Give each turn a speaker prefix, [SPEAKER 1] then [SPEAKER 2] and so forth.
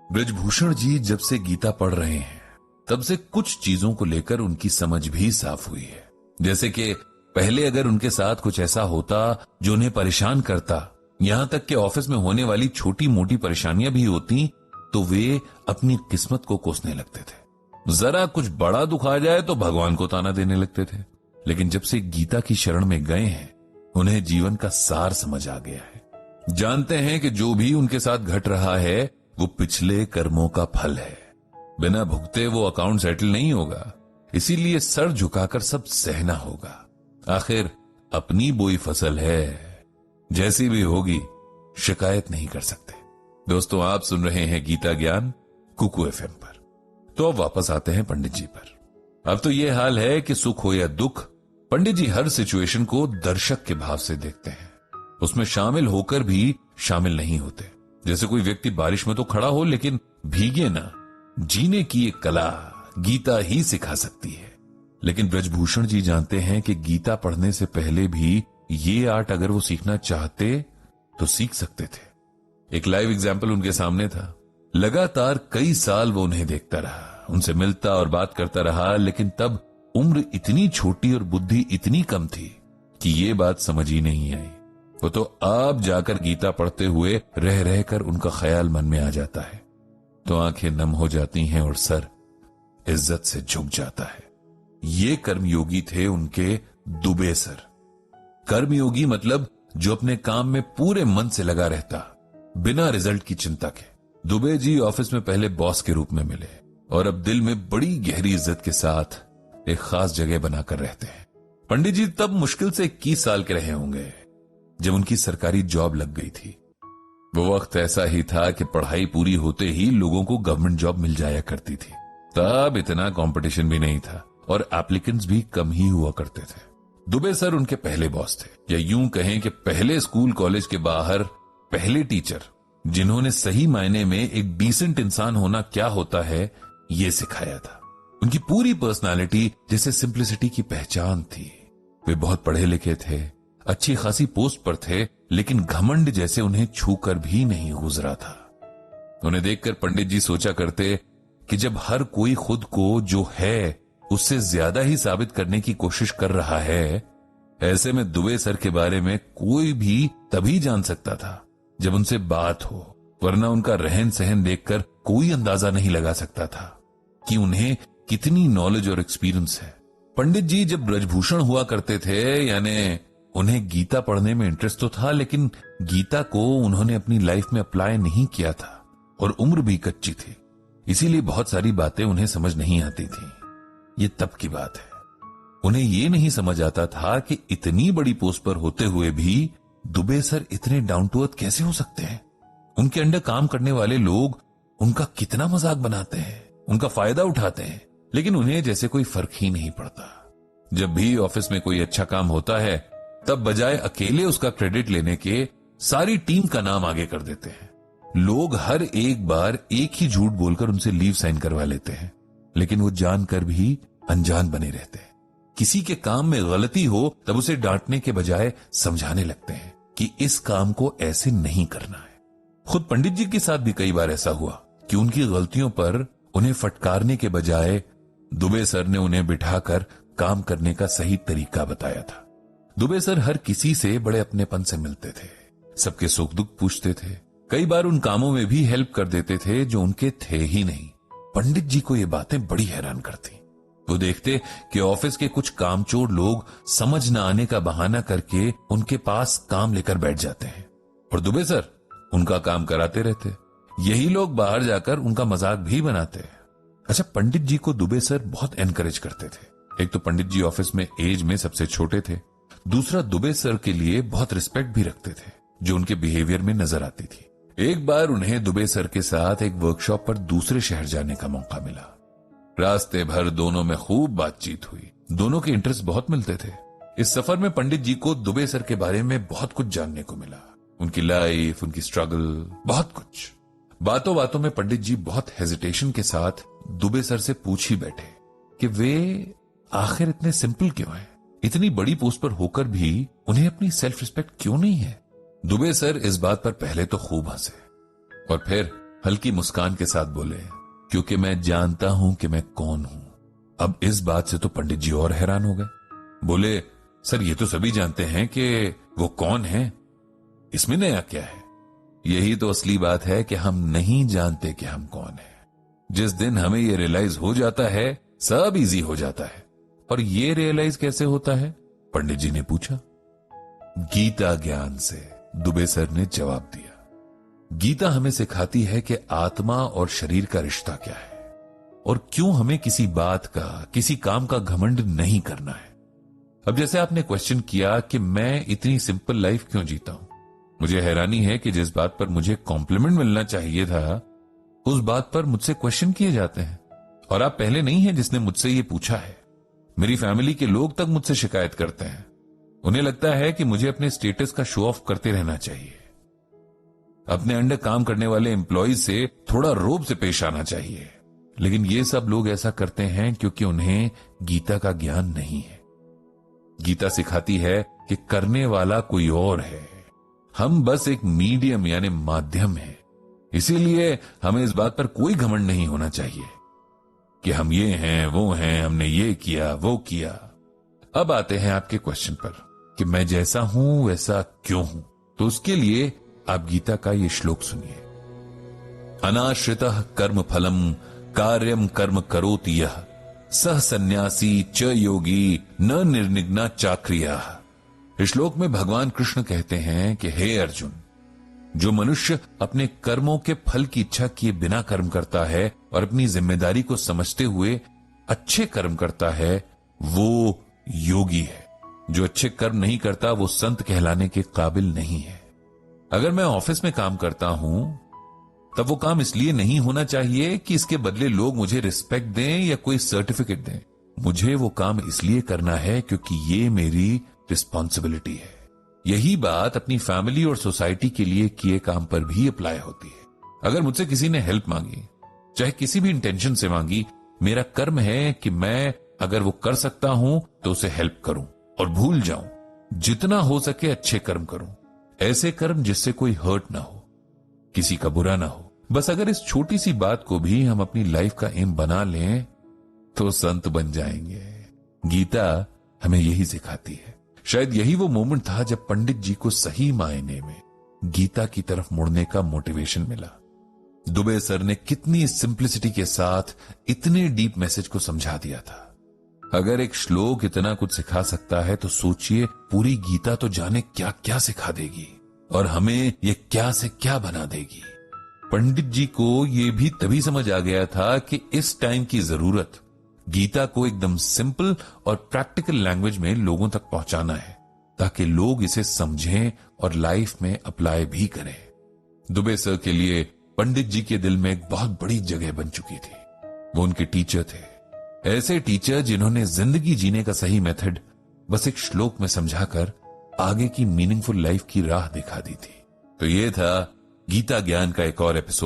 [SPEAKER 1] ब्रजभूषण जी जब से गीता पढ़ रहे हैं तब से कुछ चीजों को लेकर उनकी समझ भी साफ हुई है। जैसे कि पहले अगर उनके साथ कुछ ऐसा होता जो उन्हें परेशान करता, यहां तक कि ऑफिस में होने वाली छोटी मोटी परेशानियां भी होती, तो वे अपनी किस्मत को कोसने लगते थे। जरा कुछ बड़ा दुख आ जाए तो भगवान को ताना देने लगते थे। लेकिन जब से गीता की शरण में गए हैं, उन्हें जीवन का सार समझ आ गया है। जानते हैं कि जो भी उनके साथ घट रहा है वो पिछले कर्मों का फल है। बिना भुगते वो अकाउंट सेटल नहीं होगा, इसीलिए सर झुकाकर सब सहना होगा। आखिर अपनी बोई फसल है, जैसी भी होगी शिकायत नहीं कर सकते। दोस्तों, आप सुन रहे हैं गीता ज्ञान कुकू एफएम पर। तो अब वापस आते हैं पंडित जी पर। अब तो यह हाल है कि सुख हो या दुख, पंडित जी हर सिचुएशन को दर्शक के भाव से देखते हैं। उसमें शामिल होकर भी शामिल नहीं होते। जैसे कोई व्यक्ति बारिश में तो खड़ा हो लेकिन भीगे ना। जीने की एक कला गीता ही सिखा सकती है। लेकिन ब्रजभूषण जी जानते हैं कि गीता पढ़ने से पहले भी ये आर्ट अगर वो सीखना चाहते तो सीख सकते थे। एक लाइव एग्जाम्पल उनके सामने था। लगातार कई साल वो उन्हें देखता रहा, उनसे मिलता और बात करता रहा, लेकिन तब उम्र इतनी छोटी और बुद्धि इतनी कम थी कि ये बात समझ ही नहीं आई। वो तो आप जाकर गीता पढ़ते हुए रह रहकर उनका ख्याल मन में आ जाता है, तो आंखें नम हो जाती हैं और सर इज्जत से झुक जाता है। ये कर्मयोगी थे उनके दुबे सर। कर्मयोगी मतलब जो अपने काम में पूरे मन से लगा रहता, बिना रिजल्ट की चिंता के। दुबे जी ऑफिस में पहले बॉस के रूप में मिले और अब दिल में बड़ी गहरी इज्जत के साथ एक खास जगह बनाकर रहते हैं। पंडित जी तब मुश्किल से 21 साल के रहे होंगे जब उनकी सरकारी जॉब लग गई थी। वो वक्त ऐसा ही था कि पढ़ाई पूरी होते ही लोगों को गवर्नमेंट जॉब मिल जाया करती थी। तब इतना कंपटीशन भी नहीं था और एप्लीकेंट्स भी कम ही हुआ करते थे। दुबे सर उनके पहले बॉस थे, या यूं कहें कि पहले स्कूल कॉलेज के बाहर पहले टीचर, जिन्होंने सही मायने में एक डिसेंट इंसान होना क्या होता है ये सिखाया था। उनकी पूरी पर्सनालिटी जैसे सिंप्लिसिटी की पहचान थी। वे बहुत पढ़े लिखे थे, अच्छी खासी पोस्ट पर थे, लेकिन घमंड जैसे उन्हें छूकर भी नहीं गुजरा था। उन्हें देखकर पंडित जी सोचा करते कि जब हर कोई खुद को जो है उससे ज्यादा ही साबित करने की कोशिश कर रहा है, ऐसे में दुबे सर के बारे में कोई भी तभी जान सकता था जब उनसे बात हो, वरना उनका रहन सहन देखकर कोई अंदाजा नहीं लगा सकता था कि उन्हें कितनी नॉलेज और एक्सपीरियंस है। पंडित जी जब ब्रजभूषण हुआ करते थे, यानी उन्हें गीता पढ़ने में इंटरेस्ट तो था, लेकिन गीता को उन्होंने अपनी लाइफ में अप्लाई नहीं किया था और उम्र भी कच्ची थी, इसीलिए बहुत सारी बातें उन्हें समझ नहीं आती थी। ये तब की बात है। उन्हें ये नहीं समझ आता था कि इतनी बड़ी पोस्ट पर होते हुए भी दुबे सर इतने डाउन टू अर्थ कैसे हो सकते हैं। उनके अंडर काम करने वाले लोग उनका कितना मजाक बनाते हैं, उनका फायदा उठाते हैं, लेकिन उन्हें जैसे कोई फर्क ही नहीं पड़ता। जब भी ऑफिस में कोई अच्छा काम होता है, तब बजाय अकेले उसका क्रेडिट लेने के सारी टीम का नाम आगे कर देते हैं। लोग हर एक बार एक ही झूठ बोलकर उनसे लीव साइन करवा लेते हैं, लेकिन वो जानकर भी अनजान बने रहते हैं। किसी के काम में गलती हो तब उसे डांटने के बजाय समझाने लगते हैं कि इस काम को ऐसे नहीं करना है। खुद पंडित जी के साथ भी कई बार ऐसा हुआ कि उनकी गलतियों पर उन्हें फटकारने के बजाय दुबे सर ने उन्हें बिठाकर काम करने का सही तरीका बताया था। दुबे सर हर किसी से बड़े अपनेपन से मिलते थे, सबके सुख दुख पूछते थे, कई बार उन कामों में भी हेल्प कर देते थे जो उनके थे ही नहीं। पंडित जी को ये बातें बड़ी हैरान करती। वो देखते कि ऑफिस के कुछ कामचोर लोग समझ न आने का बहाना करके उनके पास काम लेकर बैठ जाते हैं और दुबे सर उनका काम कराते रहते। यही लोग बाहर जाकर उनका मजाक भी बनाते हैं। अच्छा, पंडित जी को दुबे सर बहुत एनकरेज करते थे। एक तो पंडित जी ऑफिस में एज में सबसे छोटे थे, दूसरा दुबे सर के लिए बहुत रिस्पेक्ट भी रखते थे जो उनके बिहेवियर में नजर आती थी। एक बार उन्हें दुबे सर के साथ एक वर्कशॉप पर दूसरे शहर जाने का मौका मिला। रास्ते भर दोनों में खूब बातचीत हुई, दोनों के इंटरेस्ट बहुत मिलते थे। इस सफर में पंडित जी को दुबे सर के बारे में बहुत कुछ जानने को मिला, उनकी लाइफ, उनकी स्ट्रगल, बहुत कुछ। बातों बातों में पंडित जी बहुत हेजिटेशन के साथ दुबे सर से पूछ ही बैठे कि वे आखिर इतने सिंपल क्यों हैं, इतनी बड़ी पोस्ट पर होकर भी उन्हें अपनी सेल्फ रिस्पेक्ट क्यों नहीं है। दुबे सर इस बात पर पहले तो खूब हंसे और फिर हल्की मुस्कान के साथ बोले, क्योंकि मैं जानता हूं कि मैं कौन हूं। अब इस बात से तो पंडित जी और हैरान हो गए। बोले, सर ये तो सभी जानते हैं कि वो कौन है, इसमें नया क्या है? यही तो असली बात है कि हम नहीं जानते कि हम कौन है। जिस दिन हमें ये रियलाइज हो जाता है, सब इजी हो जाता है। और ये रियलाइज कैसे होता है? पंडित जी ने पूछा। गीता ज्ञान से, दुबे सर ने जवाब दिया। गीता हमें सिखाती है कि आत्मा और शरीर का रिश्ता क्या है और क्यों हमें किसी बात का, किसी काम का घमंड नहीं करना है। अब जैसे आपने क्वेश्चन किया कि मैं इतनी सिंपल लाइफ क्यों जीता हूं, मुझे हैरानी है कि जिस बात पर मुझे कॉम्प्लीमेंट मिलना चाहिए था, उस बात पर मुझसे क्वेश्चन किए जाते हैं। और आप पहले नहीं हैं जिसने मुझसे ये पूछा है। मेरी फैमिली के लोग तक मुझसे शिकायत करते हैं। उन्हें लगता है कि मुझे अपने स्टेटस का शो ऑफ करते रहना चाहिए, अपने अंडर काम करने वाले एम्प्लॉइज से थोड़ा रोब से पेश आना चाहिए। लेकिन ये सब लोग ऐसा करते हैं क्योंकि उन्हें गीता का ज्ञान नहीं है। गीता सिखाती है कि करने वाला कोई और है, हम बस एक मीडियम यानी माध्यम है। इसीलिए हमें इस बात पर कोई घमंड नहीं होना चाहिए कि हम ये हैं, वो हैं, हमने ये किया, वो किया। अब आते हैं आपके क्वेश्चन पर कि मैं जैसा हूं वैसा क्यों हूं। तो उसके लिए आप गीता का ये श्लोक सुनिए। अनाश्रितः कर्म फलम कार्यम कर्म करोति यः सह सन्यासी च योगी न निर्निग्ना चाक्रिया। इस श्लोक में भगवान कृष्ण कहते हैं कि हे अर्जुन, जो मनुष्य अपने कर्मों के फल की इच्छा किए बिना कर्म करता है और अपनी जिम्मेदारी को समझते हुए अच्छे कर्म करता है, वो योगी है। जो अच्छे कर्म नहीं करता वो संत कहलाने के काबिल नहीं है। अगर मैं ऑफिस में काम करता हूं तब वो काम इसलिए नहीं होना चाहिए कि इसके बदले लोग मुझे रिस्पेक्ट दें या कोई सर्टिफिकेट दें। मुझे वो काम इसलिए करना है क्योंकि ये मेरी रिस्पॉन्सिबिलिटी है। यही बात अपनी फैमिली और सोसाइटी के लिए किए काम पर भी अप्लाई होती है। अगर मुझसे किसी ने हेल्प मांगी, चाहे किसी भी इंटेंशन से मांगी, मेरा कर्म है कि मैं अगर वो कर सकता हूं तो उसे हेल्प करूं और भूल जाऊं। जितना हो सके अच्छे कर्म करूं, ऐसे कर्म जिससे कोई हर्ट ना हो, किसी का बुरा ना हो। बस अगर इस छोटी सी बात को भी हम अपनी लाइफ का एम बना लें तो संत बन जाएंगे। गीता हमें यही सिखाती है। शायद यही वो मोमेंट था जब पंडित जी को सही मायने में गीता की तरफ मुड़ने का मोटिवेशन मिला। दुबे सर ने कितनी सिंप्लिसिटी के साथ इतने डीप मैसेज को समझा दिया था। अगर एक श्लोक इतना कुछ सिखा सकता है तो सोचिए पूरी गीता तो जाने क्या क्या सिखा देगी और हमें ये क्या से क्या बना देगी। पंडित जी को ये भी तभी समझ आ गया था कि इस टाइम की जरूरत गीता को एकदम सिंपल और प्रैक्टिकल लैंग्वेज में लोगों तक पहुंचाना है ताकि लोग इसे समझें और लाइफ में अप्लाई भी करें। दुबे सर के लिए पंडित जी के दिल में एक बहुत बड़ी जगह बन चुकी थी। वो उनके टीचर थे, ऐसे टीचर जिन्होंने जिंदगी जीने का सही मेथड बस एक श्लोक में समझाकर आगे की मीनिंगफुल लाइफ की राह दिखा दी थी। तो ये था गीता ज्ञान का एक और एपिसोड।